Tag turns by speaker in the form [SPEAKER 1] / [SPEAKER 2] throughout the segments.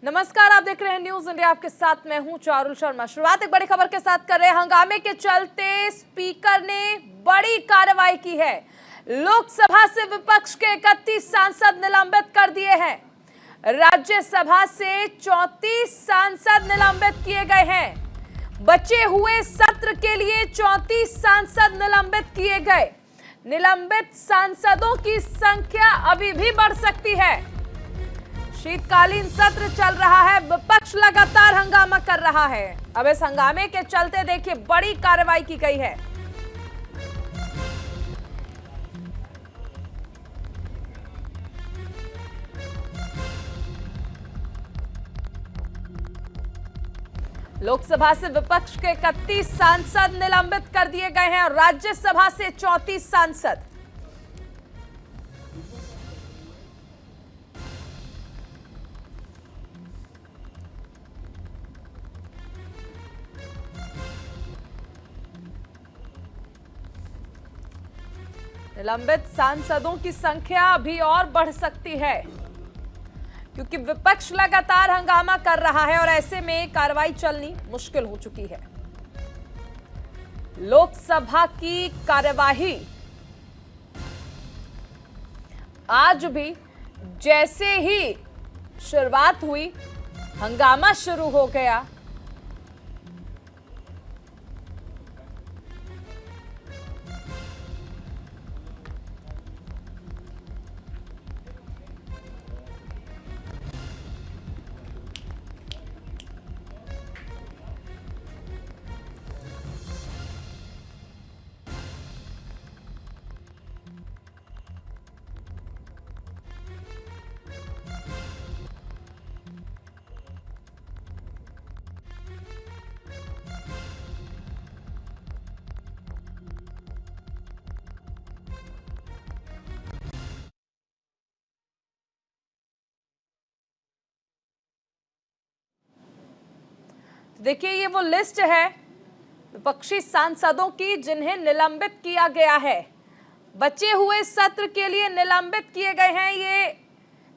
[SPEAKER 1] नमस्कार, आप देख रहे हैं न्यूज इंडिया। आपके साथ मैं हूं चारुल शर्मा। शुरुआत एक बड़ी खबर के साथ कर रहे हैं। हंगामे के चलते स्पीकर ने बड़ी कार्रवाई की है। लोकसभा से विपक्ष के 31 सांसद निलंबित कर दिए हैं। राज्यसभा से 34 सांसद निलंबित किए गए हैं। बचे हुए सत्र के लिए 34 सांसद निलंबित किए गए। निलंबित सांसदों की संख्या अभी भी बढ़ सकती है। शीतकालीन सत्र चल रहा है, विपक्ष लगातार हंगामा कर रहा है। अब इस हंगामे के चलते देखिए बड़ी कार्रवाई की गई है। लोकसभा से विपक्ष के 31 सांसद निलंबित कर दिए गए हैं और राज्यसभा से 34 सांसद। निलंबित सांसदों की संख्या अभी और बढ़ सकती है क्योंकि विपक्ष लगातार हंगामा कर रहा है और ऐसे में कार्रवाई चलनी मुश्किल हो चुकी है। लोकसभा की कार्यवाही आज भी जैसे ही शुरुआत हुई, हंगामा शुरू हो गया। देखिए ये वो लिस्ट है विपक्षी सांसदों की जिन्हें निलंबित किया गया है। बचे हुए सत्र के लिए निलंबित किए गए हैं ये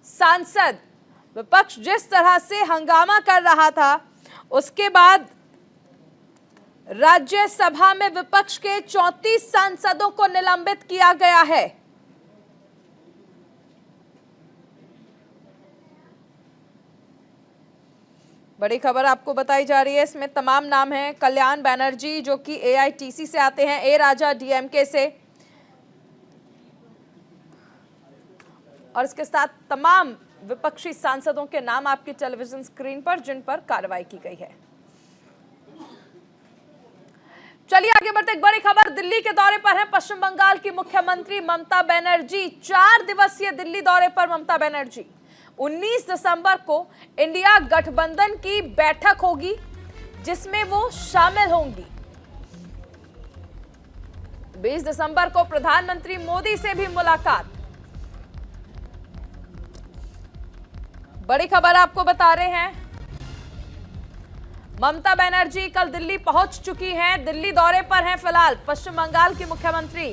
[SPEAKER 1] सांसद। विपक्ष जिस तरह से हंगामा कर रहा था, उसके बाद राज्यसभा में विपक्ष के 34 सांसदों को निलंबित किया गया है। बड़ी खबर आपको बताई जा रही है। इसमें तमाम नाम हैं। कल्याण बनर्जी जो कि एआईटीसी से आते हैं, ए राजा डीएमके से, और इसके साथ तमाम विपक्षी सांसदों के नाम आपकी टेलीविजन स्क्रीन पर जिन पर कार्रवाई की गई है। चलिए आगे बढ़ते। एक बड़ी खबर दिल्ली के दौरे पर है पश्चिम बंगाल की मुख्यमंत्री ममता बनर्जी। 4 दिवसीय दिल्ली दौरे पर ममता बनर्जी। 19 दिसंबर को इंडिया गठबंधन की बैठक होगी जिसमें वो शामिल होंगी। 20 दिसंबर को प्रधानमंत्री मोदी से भी मुलाकात। बड़ी खबर आपको बता रहे हैं, ममता बनर्जी कल दिल्ली पहुंच चुकी हैं। दिल्ली दौरे पर हैं फिलहाल पश्चिम बंगाल की मुख्यमंत्री।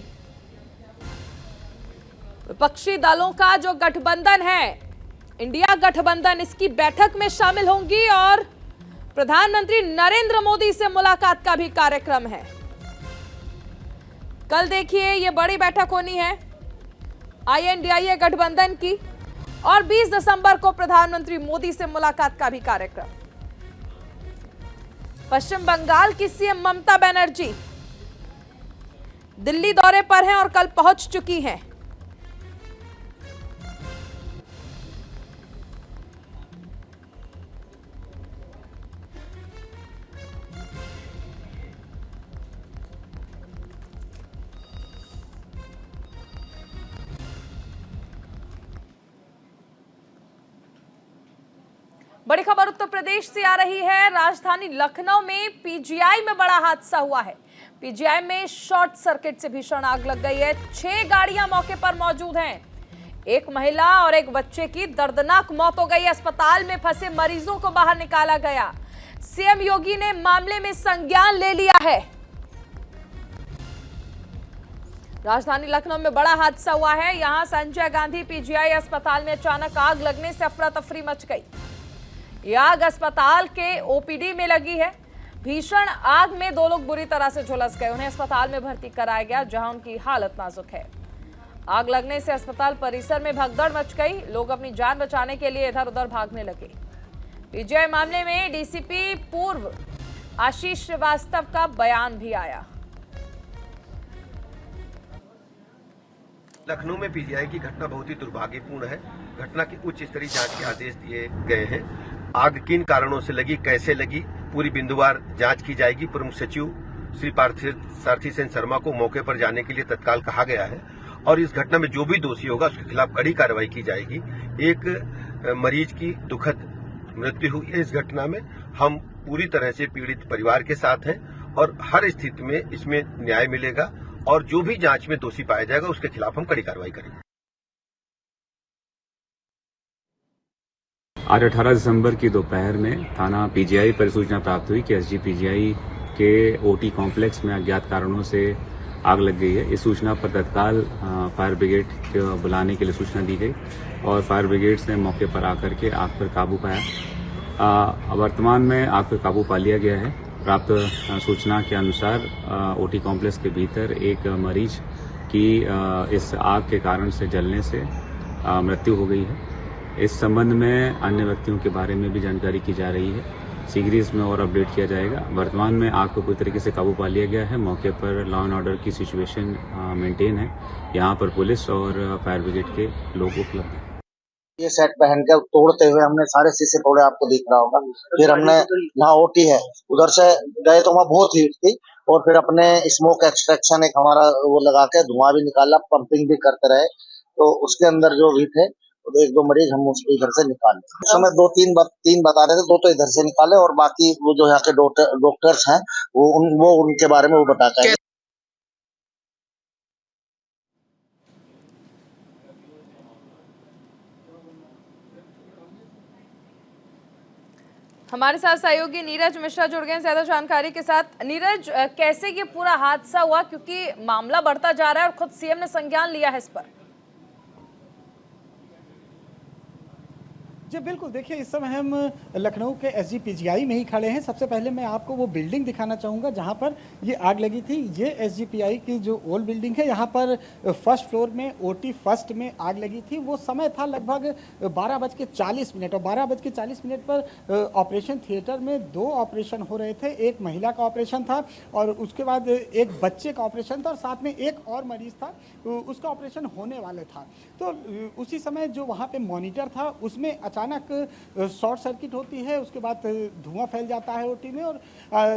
[SPEAKER 1] विपक्षी दलों का जो गठबंधन है, इंडिया गठबंधन, इसकी बैठक में शामिल होंगी और प्रधानमंत्री नरेंद्र मोदी से मुलाकात का भी कार्यक्रम है। कल देखिए ये बड़ी बैठक होनी है आईएनडीआईए गठबंधन की, और 20 दिसंबर को प्रधानमंत्री मोदी से मुलाकात का भी कार्यक्रम। पश्चिम बंगाल की सीएम ममता बनर्जी दिल्ली दौरे पर हैं और कल पहुंच चुकी हैं। बड़ी खबर उत्तर प्रदेश से आ रही है। राजधानी लखनऊ में पीजीआई में बड़ा हादसा हुआ है। पीजीआई में शॉर्ट सर्किट से भीषण आग लग गई है। 6 गाड़ियां मौके पर मौजूद हैं। एक महिला और एक बच्चे की दर्दनाक मौत हो गई। अस्पताल में फंसे मरीजों को बाहर निकाला गया। सीएम योगी ने मामले में संज्ञान ले लिया है। राजधानी लखनऊ में बड़ा हादसा हुआ है। यहां संजय गांधी पीजीआई अस्पताल में अचानक आग लगने से अफरा तफरी मच गई। ये आग अस्पताल के ओपीडी में लगी है। भीषण आग में 2 लोग बुरी तरह से झुलस गए। उन्हें अस्पताल में भर्ती कराया गया, जहां उनकी हालत नाजुक है। आग लगने से अस्पताल परिसर में भगदड़ मच गई। लोग अपनी जान बचाने के लिए इधर उधर भागने लगे। पीजीआई मामले में डीसीपी पूर्व आशीष श्रीवास्तव का बयान भी आया।
[SPEAKER 2] लखनऊ में पीजीआई की घटना बहुत ही दुर्भाग्यपूर्ण है। घटना की उच्च स्तरीय जांच के आदेश दिए गए हैं। आग किन कारणों से लगी, कैसे लगी, पूरी बिंदुवार जांच की जाएगी। प्रमुख सचिव श्री पार्थसारथी सेन शर्मा को मौके पर जाने के लिए तत्काल कहा गया है और इस घटना में जो भी दोषी होगा उसके खिलाफ कड़ी कार्रवाई की जाएगी। एक मरीज की दुखद मृत्यु हुई है। इस घटना में हम पूरी तरह से पीड़ित परिवार के साथ हैं और हर स्थिति में इसमें न्याय मिलेगा और जो भी जांच में दोषी पाया जाएगा उसके खिलाफ हम कड़ी कार्रवाई करेंगे।
[SPEAKER 3] आज 18 दिसंबर की दोपहर में थाना पीजीआई पर सूचना प्राप्त हुई कि एसजी पीजीआई के ओटी कॉम्प्लेक्स में अज्ञात कारणों से आग लग गई है। इस सूचना पर तत्काल फायर ब्रिगेड को बुलाने के लिए सूचना दी गई और फायर ब्रिगेड ने मौके पर आकर के आग पर काबू पाया। वर्तमान में आग पर काबू पा लिया गया है। प्राप्त सूचना के अनुसार ओटी कॉम्प्लेक्स के भीतर एक मरीज की इस आग के कारण से जलने से मृत्यु हो गई है। इस संबंध में अन्य व्यक्तियों के बारे में भी जानकारी की जा रही है। शीघ्र इसमें और अपडेट किया जाएगा। वर्तमान में आग को पूरी तरीके से काबू पा लिया गया है। मौके पर लॉ एंड ऑर्डर की सिचुएशन मेंटेन है। यहाँ पर पुलिस और फायर ब्रिगेड के लोग उपलब्ध हैं।
[SPEAKER 4] ये सेट पहन के तोड़ते हुए हमने सारे शीशे तोड़े, आपको दिख रहा होगा। फिर हमने जहाँ ओटी है उधर से गए तो वहाँ बहुत हीट थी और फिर अपने स्मोक एक्सट्रैक्शन एक हमारा वो लगा के धुआं भी निकाला, पंपिंग भी करते रहे। तो उसके अंदर जो भी थे तो 1-2 मरीज हम उसको इधर से निकाले। उस समय 2-3 बता रहे थे, 2 तो इधर से निकाले और बाकी वो जो यहाँ के डॉक्टर्स हैं वो उनके बारे में वो बताते हैं।
[SPEAKER 1] हमारे साथ सहयोगी नीरज मिश्रा जुड़ गए हैं ज्यादा जानकारी के साथ। नीरज, कैसे ये पूरा हादसा हुआ, क्योंकि मामला बढ़ता जा रहा है और खुद सीएम ने संज्ञान लिया है इस पर?
[SPEAKER 5] जी बिल्कुल, देखिए इस समय हम लखनऊ के एसजी पीजीआई में ही खड़े हैं। सबसे पहले मैं आपको वो बिल्डिंग दिखाना चाहूँगा जहाँ पर ये आग लगी थी। ये एसजी पीजीआई की जो ओल्ड बिल्डिंग है, यहाँ पर फर्स्ट फ्लोर में ओटी फर्स्ट में आग लगी थी। वो समय था लगभग 12:40 और 12:40 पर ऑपरेशन थिएटर में 2 ऑपरेशन हो रहे थे। एक महिला का ऑपरेशन था और उसके बाद एक बच्चे का ऑपरेशन था और साथ में एक और मरीज था, उसका ऑपरेशन होने वाला था। तो उसी समय जो वहाँ पे मॉनिटर था उसमें अचानक शॉर्ट सर्किट होती है। उसके बाद धुआं फैल जाता है ओटी में और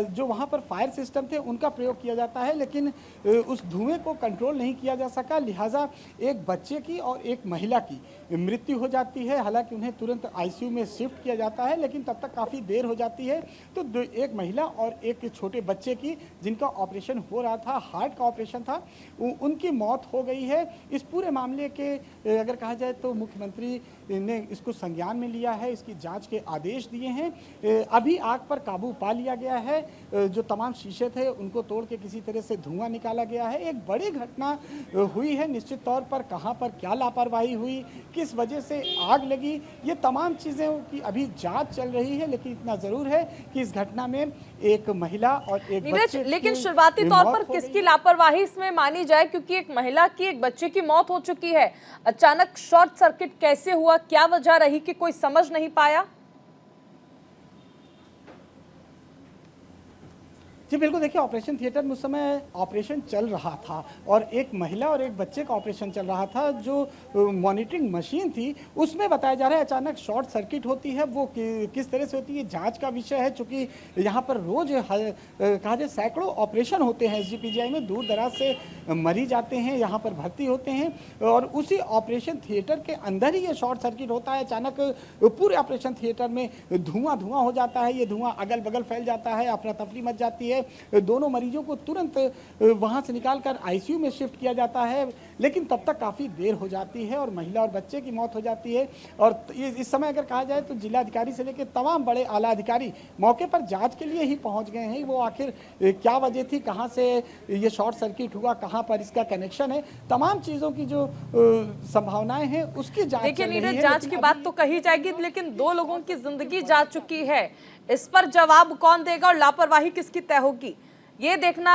[SPEAKER 5] जो वहाँ पर फायर सिस्टम थे उनका प्रयोग किया जाता है, लेकिन उस धुएं को कंट्रोल नहीं किया जा सका। लिहाजा एक बच्चे की और एक महिला की मृत्यु हो जाती है। हालांकि उन्हें तुरंत आईसीयू में शिफ्ट किया जाता है, लेकिन तब तक काफ़ी देर हो जाती है। तो एक महिला और एक छोटे बच्चे की, जिनका ऑपरेशन हो रहा था, हार्ट का ऑपरेशन था, उनकी मौत हो गई है। इस पूरे मामले के अगर कहा जाए तो मुख्यमंत्री ने इसको संज्ञान में लिया है, इसकी जांच के आदेश दिए हैं। अभी आग पर काबू पा लिया गया है। जो तमाम शीशे थे उनको तोड़ के किसी तरह से धुआं निकाला गया है। एक बड़ी घटना हुई है। निश्चित तौर पर कहां पर क्या लापरवाही हुई, किस वजह से आग लगी, ये तमाम चीज़ों की अभी जांच चल रही है। लेकिन इतना ज़रूर है कि इस घटना में एक महिला और एक बच्चे,
[SPEAKER 1] लेकिन शुरुआती तौर पर किसकी लापरवाही इसमें मानी जाए, क्योंकि एक महिला की, एक बच्चे की मौत हो चुकी है। अचानक शॉर्ट सर्किट कैसे हुआ, क्या वजह रही कि कोई समझ नहीं पाया?
[SPEAKER 5] जी बिल्कुल, देखिए ऑपरेशन थिएटर में उस समय ऑपरेशन चल रहा था और एक महिला और एक बच्चे का ऑपरेशन चल रहा था। जो मॉनिटरिंग मशीन थी उसमें बताया जा रहा है अचानक शॉर्ट सर्किट होती है। वो किस तरह से होती है जांच का विषय है, चूँकि यहाँ पर रोज कहा जाए सैकड़ों ऑपरेशन होते हैं एसजीपीजीआई में। दूर दराज से मरीज आते हैं, यहाँ पर भर्ती होते हैं और उसी ऑपरेशन थिएटर के अंदर ही ये शॉर्ट सर्किट होता है। अचानक पूरे ऑपरेशन थिएटर में धुआं हो जाता है। ये धुआं अगल बगल फैल जाता है, अफरा तफरी मच जाती है। है। दोनों मरीजों को तुरंत वहां से निकालकर आईसीयू में शिफ्ट किया जाता है, लेकिन तब तक काफ़ी देर हो जाती है और महिला और बच्चे की मौत हो जाती है। और इस समय अगर कहा जाए तो जिलाधिकारी से लेकर तमाम बड़े आला अधिकारी मौके पर जांच के लिए ही पहुंच गए हैं। वो आखिर क्या वजह थी, कहां से ये शॉर्ट सर्किट हुआ, कहां पर इसका कनेक्शन है, तमाम चीज़ों की जो संभावनाएं हैं उसकी जांच
[SPEAKER 1] देखिए
[SPEAKER 5] चल रही
[SPEAKER 1] नीरज,
[SPEAKER 5] है।
[SPEAKER 1] जांच की बात तो कही जाएगी, लेकिन 2 लोगों की जिंदगी जा चुकी है, इस पर जवाब कौन देगा और लापरवाही किसकी तय होगी, ये देखना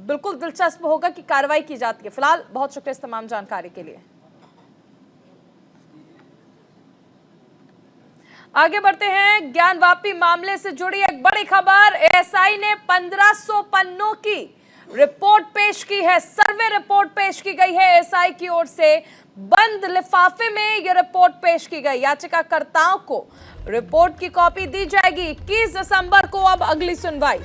[SPEAKER 1] बिल्कुल दिलचस्प होगा कि कार्रवाई की जाती है। फिलहाल बहुत शुक्रिया इस तमाम जानकारी के लिए। आगे बढ़ते हैं, ज्ञानवापी मामले से जुड़ी एक बड़ी खबर। एएसआई ने 1500 पन्नों की रिपोर्ट पेश की है, सर्वे रिपोर्ट पेश की गई है एएसआई की ओर से। बंद लिफाफे में यह रिपोर्ट पेश की गई। याचिकाकर्ताओं को रिपोर्ट की कॉपी दी जाएगी। 21 दिसंबर को अब अगली सुनवाई।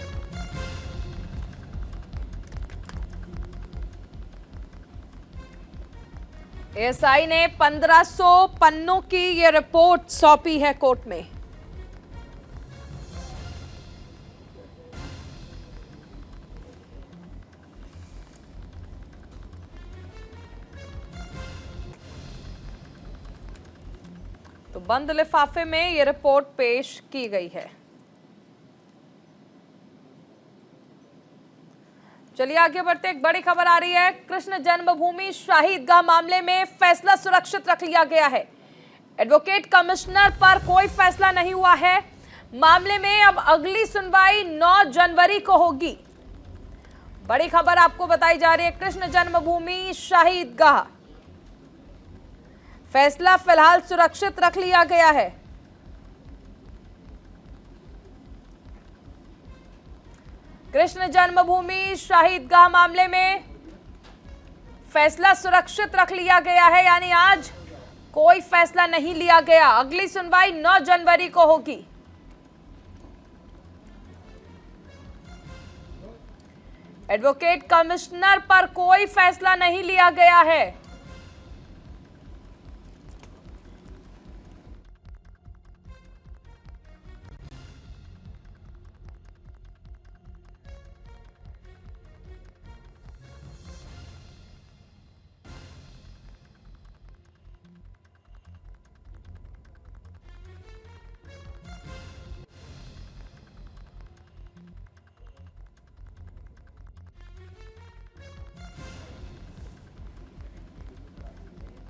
[SPEAKER 1] एएसआई ने 1500 पन्नों की यह रिपोर्ट सौंपी है कोर्ट में। तो बंद लिफाफे में यह रिपोर्ट पेश की गई है। चलिए आगे बढ़ते, एक बड़ी खबर आ रही है। कृष्ण जन्मभूमि शाही ईदगाह मामले में फैसला सुरक्षित रख लिया गया है। एडवोकेट कमिश्नर पर कोई फैसला नहीं हुआ है। मामले में अब अगली सुनवाई 9 जनवरी को होगी। बड़ी खबर आपको बताई जा रही है। कृष्ण जन्मभूमि शाही ईदगाह फैसला फिलहाल सुरक्षित रख लिया गया है। कृष्ण जन्मभूमि शाही ईदगाह मामले में फैसला सुरक्षित रख लिया गया है, यानी आज कोई फैसला नहीं लिया गया। अगली सुनवाई 9 जनवरी को होगी। एडवोकेट कमिश्नर पर कोई फैसला नहीं लिया गया है।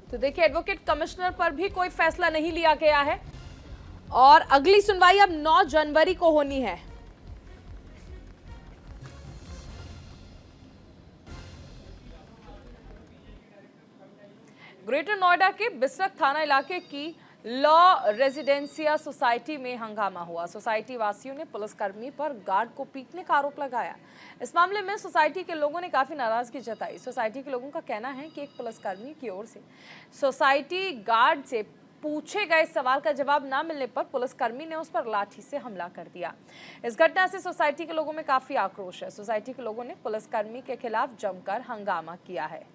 [SPEAKER 1] तो देखिए, एडवोकेट कमिश्नर पर भी कोई फैसला नहीं लिया गया है और अगली सुनवाई अब 9 जनवरी को होनी है। ग्रेटर नोएडा के बिसरख थाना इलाके की लॉ रेजिडेंसिया सोसाइटी में हंगामा हुआ। सोसाइटी वासियों ने पुलिसकर्मी पर गार्ड को पीटने का आरोप लगाया। इस मामले में सोसाइटी के लोगों ने काफी नाराजगी जताई। सोसाइटी के लोगों का कहना है कि एक पुलिसकर्मी की ओर से सोसाइटी गार्ड से पूछे गए सवाल का जवाब ना मिलने पर पुलिसकर्मी ने उस पर लाठी से हमला कर दिया। इस घटना से सोसाइटी के लोगों में काफी आक्रोश है। सोसाइटी के लोगों ने पुलिसकर्मी के खिलाफ जमकर हंगामा किया है।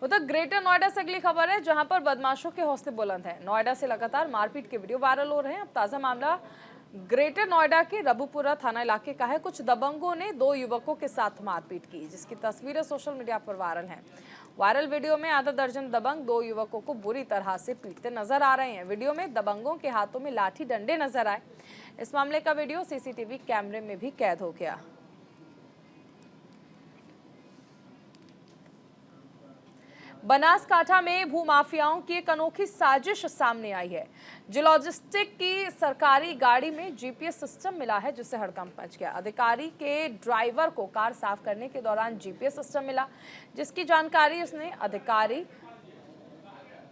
[SPEAKER 1] उधर ग्रेटर नोएडा से अगली खबर है, जहां पर बदमाशों के हौसले बुलंद हैं। नोएडा से लगातार मारपीट के वीडियो वायरल हो रहे हैं। अब ताजा मामला ग्रेटर नोएडा के रबुपुरा थाना इलाके का है। कुछ दबंगों ने 2 युवकों के साथ मारपीट की, जिसकी तस्वीरें सोशल मीडिया पर वायरल हैं। वायरल वीडियो में आधा दर्जन दबंग 2 युवकों को बुरी तरह से पीटते नजर आ रहे हैं। वीडियो में दबंगों के हाथों में लाठी डंडे नजर आए। इस मामले का वीडियो सीसीटीवी कैमरे में भी कैद हो गया। बनासकांठा में भूमाफियाओं की एक अनोखी साजिश सामने आई है। जियोलॉजिस्टिक की सरकारी गाड़ी में जीपीएस सिस्टम मिला है, जिससे हड़कंप मच गया। अधिकारी के ड्राइवर को कार साफ करने के दौरान जीपीएस सिस्टम मिला, जिसकी जानकारी उसने अधिकारी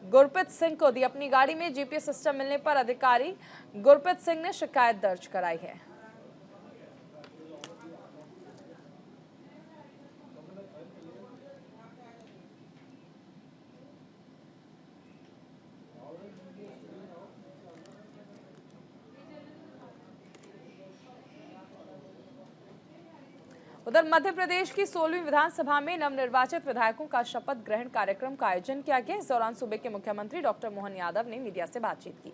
[SPEAKER 1] गुरप्रीत सिंह को दी। अपनी गाड़ी में जीपीएस सिस्टम मिलने पर अधिकारी गुरप्रीत सिंह ने शिकायत दर्ज कराई है। उधर मध्य प्रदेश की 16वीं विधानसभा में नवनिर्वाचित विधायकों का शपथ ग्रहण कार्यक्रम का आयोजन किया गया। इस दौरान सूबे के मुख्यमंत्री डॉक्टर मोहन यादव ने मीडिया से बातचीत की।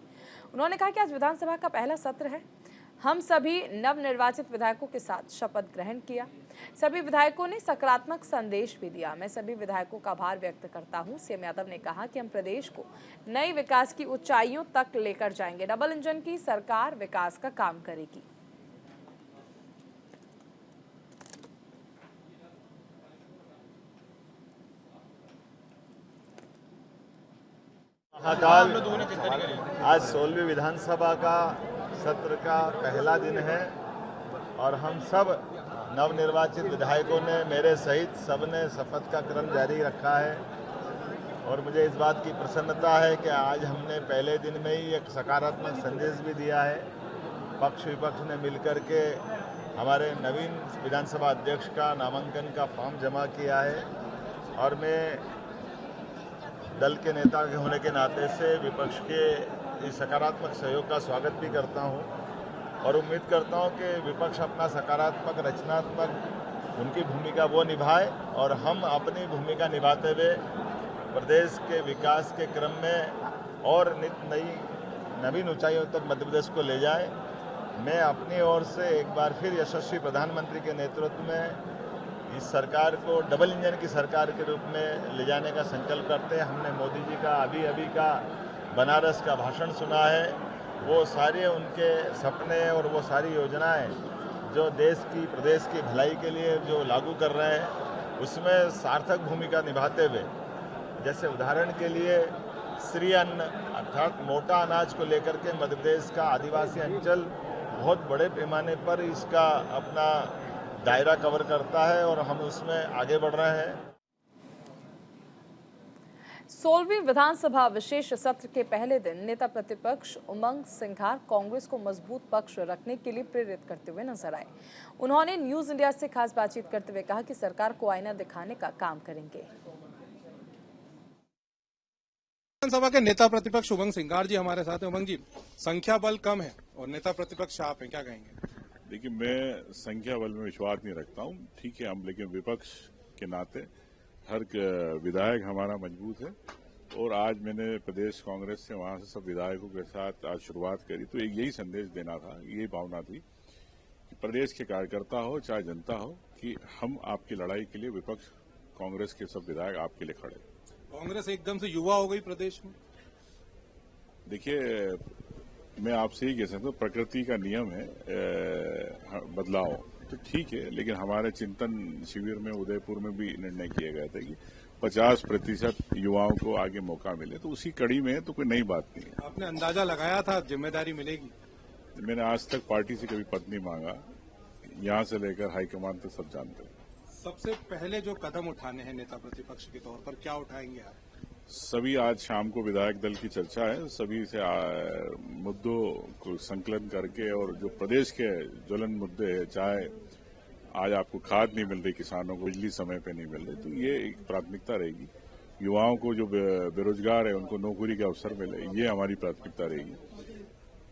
[SPEAKER 1] उन्होंने कहा कि आज विधानसभा का पहला सत्र है। हम सभी नवनिर्वाचित विधायकों के साथ शपथ ग्रहण किया। सभी विधायकों ने सकारात्मक संदेश भी दिया। मैं सभी विधायकों का आभार व्यक्त करता हूं। सीएम यादव ने कहा कि हम प्रदेश को नई विकास की ऊंचाइयों तक लेकर जाएंगे। डबल इंजन की सरकार विकास का काम करेगी।
[SPEAKER 6] महाकाल आज 16वीं विधानसभा का सत्र का पहला दिन है और हम सब नवनिर्वाचित विधायकों ने मेरे सहित सबने शपथ का क्रम जारी रखा है और मुझे इस बात की प्रसन्नता है कि आज हमने पहले दिन में ही एक सकारात्मक संदेश भी दिया है। पक्ष विपक्ष ने मिलकर के हमारे नवीन विधानसभा अध्यक्ष का नामांकन का फॉर्म जमा किया है और मैं दल के नेता के होने के नाते से विपक्ष के इस सकारात्मक सहयोग का स्वागत भी करता हूं और उम्मीद करता हूं कि विपक्ष अपना सकारात्मक रचनात्मक उनकी भूमिका वो निभाए और हम अपनी भूमिका निभाते हुए प्रदेश के विकास के क्रम में और नवीन ऊंचाइयों तक मध्य प्रदेश को ले जाए। मैं अपनी ओर से एक बार फिर यशस्वी प्रधानमंत्री के नेतृत्व में इस सरकार को डबल इंजन की सरकार के रूप में ले जाने का संकल्प करते हैं। हमने मोदी जी का अभी का बनारस का भाषण सुना है। वो सारे उनके सपने और वो सारी योजनाएं जो देश की प्रदेश की भलाई के लिए जो लागू कर रहे हैं उसमें सार्थक भूमिका निभाते हुए, जैसे उदाहरण के लिए श्री अन्न अर्थात मोटा अनाज को लेकर के मध्य प्रदेश का आदिवासी अंचल बहुत बड़े पैमाने पर इसका अपना दायरा कवर करता है और हम उसमें आगे बढ़ रहे हैं।
[SPEAKER 1] 16वीं विधानसभा विशेष सत्र के पहले दिन नेता प्रतिपक्ष उमंग सिंघार कांग्रेस को मजबूत पक्ष रखने के लिए प्रेरित करते हुए नजर आए। उन्होंने न्यूज इंडिया से खास बातचीत करते हुए कहा कि सरकार को आईना दिखाने का काम करेंगे।
[SPEAKER 7] विधानसभा के नेता प्रतिपक्ष उमंग सिंघार जी हमारे साथ हैं। उमंग जी, संख्या बल कम है और नेता प्रतिपक्ष आप हैं, क्या कहेंगे?
[SPEAKER 8] देखिए, मैं संख्या बल में विश्वास नहीं रखता हूं, ठीक है, हम लेकिन विपक्ष के नाते हर विधायक हमारा मजबूत है और आज मैंने प्रदेश कांग्रेस से वहां से सब विधायकों के साथ आज शुरुआत करी तो यही संदेश देना था, यही भावना थी कि प्रदेश के कार्यकर्ता हो चाहे जनता हो कि हम आपकी लड़ाई के लिए विपक्ष कांग्रेस के सब विधायक आपके लिए खड़े।
[SPEAKER 7] कांग्रेस एकदम से युवा हो गई प्रदेश में।
[SPEAKER 8] देखिए, मैं आपसे ही कह सकता हूँ, प्रकृति का नियम है बदलाव, तो ठीक है, लेकिन हमारे चिंतन शिविर में उदयपुर में भी निर्णय किया गया था कि 50% युवाओं को आगे मौका मिले, तो उसी कड़ी में तो कोई नई बात नहीं है।
[SPEAKER 7] आपने अंदाजा लगाया था जिम्मेदारी मिलेगी?
[SPEAKER 8] मैंने आज तक पार्टी से कभी पद नहीं मांगा, यहां से लेकर हाईकमान तक सब जानते हैं।
[SPEAKER 7] सबसे पहले जो कदम उठाने हैं नेता प्रतिपक्ष के तौर पर, क्या उठाएंगे आप?
[SPEAKER 8] सभी आज शाम को विधायक दल की चर्चा है, सभी से मुद्दों को संकलन करके और जो प्रदेश के ज्वलन मुद्दे हैं, चाहे आज आपको खाद नहीं मिल रही, किसानों को बिजली समय पे नहीं मिल रही, तो ये एक प्राथमिकता रहेगी। युवाओं को जो बेरोजगार है उनको नौकरी के अवसर मिले, ये हमारी प्राथमिकता रहेगी।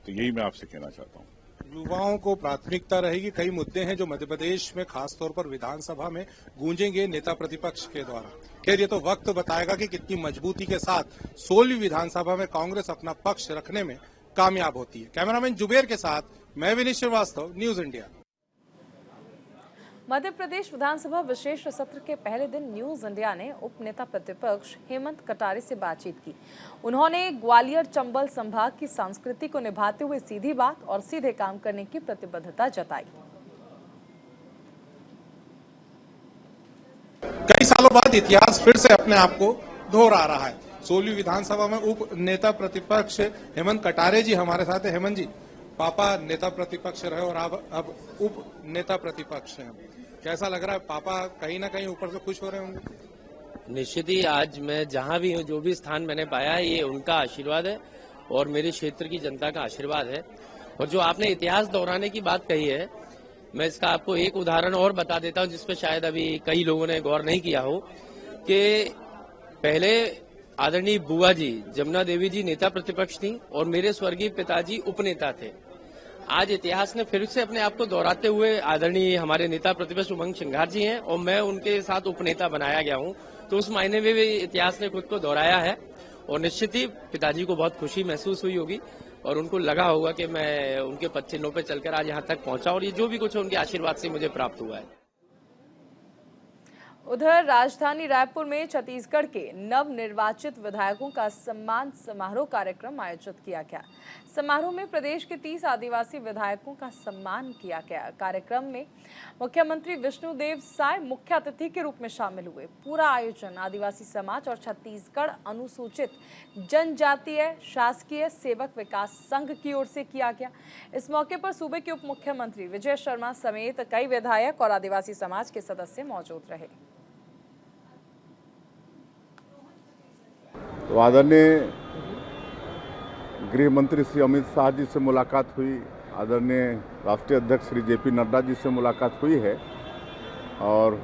[SPEAKER 8] तो यही मैं आपसे कहना चाहता हूँ।
[SPEAKER 7] युवाओं को प्राथमिकता रहेगी। कई मुद्दे हैं जो मध्य प्रदेश में खासतौर पर विधानसभा में गूंजेंगे नेता प्रतिपक्ष के द्वारा। खैर, ये तो वक्त बताएगा कि कितनी मजबूती के साथ 16वीं विधानसभा में कांग्रेस अपना पक्ष रखने में कामयाब होती है। कैमरामैन जुबेर के साथ मैं विनीत श्रीवास्तव, न्यूज इंडिया।
[SPEAKER 1] मध्य प्रदेश विधानसभा विशेष सत्र के पहले दिन न्यूज इंडिया ने उप नेता प्रतिपक्ष हेमंत कटारे से बातचीत की। उन्होंने ग्वालियर चंबल संभाग की संस्कृति को निभाते हुए सीधी बात और सीधे काम करने की प्रतिबद्धता जताई।
[SPEAKER 7] कई सालों बाद इतिहास फिर से अपने आप को दोहरा रहा है। 16वीं विधानसभा में उप नेता प्रतिपक्ष हेमंत कटारे जी हमारे साथ हैं। हेमंत जी, पापा नेता प्रतिपक्ष रहे और अब उप नेता प्रतिपक्ष हैं, कैसा लग रहा है? पापा कहीं ना कहीं ऊपर से खुश हो रहे होंगे।
[SPEAKER 9] निश्चित ही आज मैं जहां भी हूं, जो भी स्थान मैंने पाया है, ये उनका आशीर्वाद है और मेरे क्षेत्र की जनता का आशीर्वाद है। और जो आपने इतिहास दोहराने की बात कही है, मैं इसका आपको एक उदाहरण और बता देता हूं जिसपे शायद अभी कई लोगों ने गौर नहीं किया हो कि पहले आदरणीय बुआ जी जमुना देवी जी नेता प्रतिपक्ष थी और मेरे स्वर्गीय पिताजी उपनेता थे। आज इतिहास ने फिर से अपने आप को दोहराते हुए आदरणीय हमारे नेता प्रतिपक्ष उमंग सिंघार जी हैं और मैं उनके साथ उपनेता बनाया गया हूं, तो उस मायने में भी इतिहास ने खुद को दोहराया है और निश्चित ही पिताजी को बहुत खुशी महसूस हुई होगी और उनको लगा होगा कि मैं उनके पद चिन्हों पर चलकर आज यहाँ तक पहुंचा और ये जो भी कुछ है उनके आशीर्वाद से मुझे प्राप्त हुआ है।
[SPEAKER 1] उधर राजधानी रायपुर में छत्तीसगढ़ के नवनिर्वाचित विधायकों का सम्मान समारोह कार्यक्रम आयोजित किया गया। समारोह में प्रदेश के 30 आदिवासी विधायकों का सम्मान किया गया। कार्यक्रम में मुख्यमंत्री विष्णुदेव साय मुख्य अतिथि के रूप में शामिल हुए। पूरा आयोजन आदिवासी समाज और छत्तीसगढ़ अनुसूचित जनजातीय शासकीय सेवक विकास संघ की ओर से किया गया। इस मौके पर सूबे के उप मुख्यमंत्री विजय शर्मा समेत कई विधायक और आदिवासी समाज के सदस्य मौजूद रहे।
[SPEAKER 10] तो आदरणीय गृह मंत्री श्री अमित शाह जी से मुलाकात हुई, आदरणीय राष्ट्रीय अध्यक्ष श्री जेपी नड्डा जी से मुलाकात हुई है और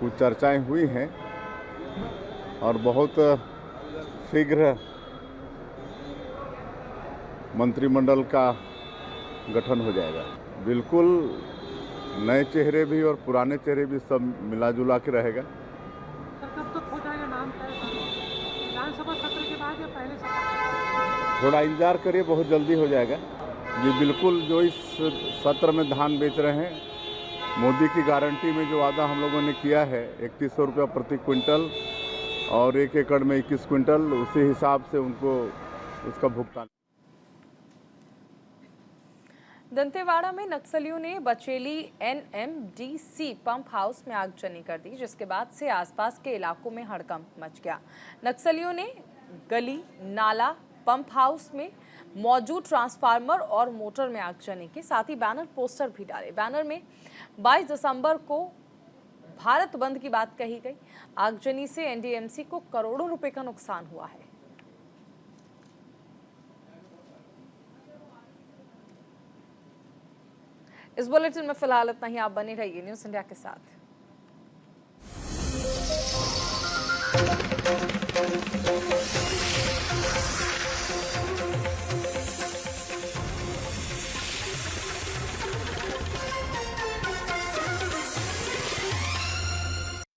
[SPEAKER 10] कुछ चर्चाएं हुई हैं और बहुत शीघ्र मंत्रिमंडल का गठन हो जाएगा। बिल्कुल नए चेहरे भी और पुराने चेहरे भी सब मिला जुला के रहेगा।
[SPEAKER 11] कब तक हो जाएगा नाम विधानसभा सत्र के बाद या पहले से?
[SPEAKER 10] थोड़ा इंतजार करिए, बहुत जल्दी हो जाएगा। ये बिल्कुल जो इस सत्र में धान बेच रहे हैं, मोदी की गारंटी में जो वादा हम लोगों ने किया है 3100 रुपया प्रति क्विंटल और 1 एकड़ में 21 क्विंटल, उसी हिसाब से उनको उसका भुगतान।
[SPEAKER 1] दंतेवाड़ा में नक्सलियों ने बचेली NMDC पंप हाउस में आगजनी कर दी, जिसके बाद से आसपास के इलाकों में हड़कंप मच गया। नक्सलियों ने गली, नाला, पंप हाउस में मौजूद ट्रांसफार्मर और मोटर में आगजनी की, साथ ही बैनर पोस्टर भी डाले। बैनर में 22 दिसंबर को भारत बंद की बात कही गई। आगजनी से NDMC को करोड़ों रुपए का नुकसान हुआ है। इस बुलेटिन में फिलहाल इतना ही। आप बने रहिए न्यूज़ इंडिया के साथ।